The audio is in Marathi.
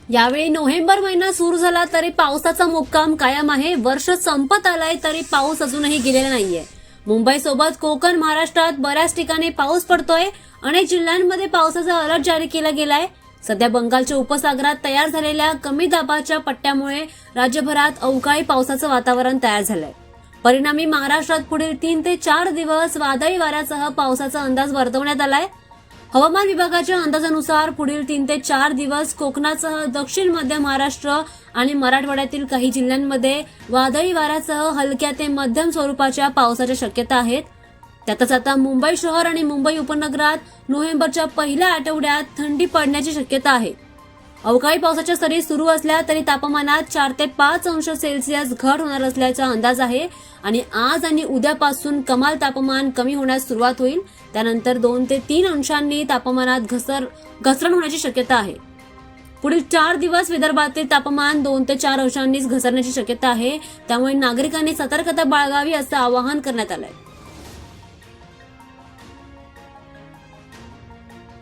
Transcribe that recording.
यावेळी नोव्हेंबर महिना सुरू झाला तरी पावसाचा मुक्काम कायम आहे। वर्ष संपत आलंय तरी पाऊस अजूनही गेलेला नाहीये। मुंबईसोबत कोकण महाराष्ट्रात बऱ्याच ठिकाणी पाऊस पडतोय। अनेक जिल्ह्यांमध्ये पावसाचा अलर्ट जारी केला गेलाय। सध्या बंगालच्या उपसागरात तयार झालेल्या कमी दाबाच्या पट्ट्यामुळे राज्यभरात अवकाळी पावसाचं वातावरण तयार झालंय। परिणामी महाराष्ट्रात पुढील 3 ते 4 दिवस वादळी वाऱ्यासह पावसाचा अंदाज वर्तवण्यात आलाय। हवामान विभागाच्या अंदाजानुसार पुढील 3 ते 4 दिवस कोकणासह दक्षिण मध्य महाराष्ट्र आणि मराठवाड्यातील काही जिल्ह्यांमध्ये वादळी वाऱ्यासह हलक्या ते मध्यम स्वरूपाच्या पावसाच्या शक्यता आहेत। त्यातच आता मुंबई शहर आणि मुंबई उपनगरात नोव्हेंबरच्या पहिल्या आठवड्यात थंडी पडण्याची शक्यता आहे। अवकाळी पावसाच्या सरी सुरू असल्या तरी तापमानात 4 ते 5 अंश सेल्सिअस घट होणार असल्याचा अंदाज आहे आणि आज आणि उद्यापासून कमाल तापमान कमी होण्यास सुरुवात होईल। त्यानंतर 2 ते 3 अंशांनी तापमानात घसरण होण्याची शक्यता आहे। पुढील 4 दिवस विदर्भातील तापमान 2 ते 4 अंशांनीच घसरण्याची शक्यता आहे। त्यामुळे नागरिकांनी सतर्कता बाळगावी असं आवाहन करण्यात आलंय।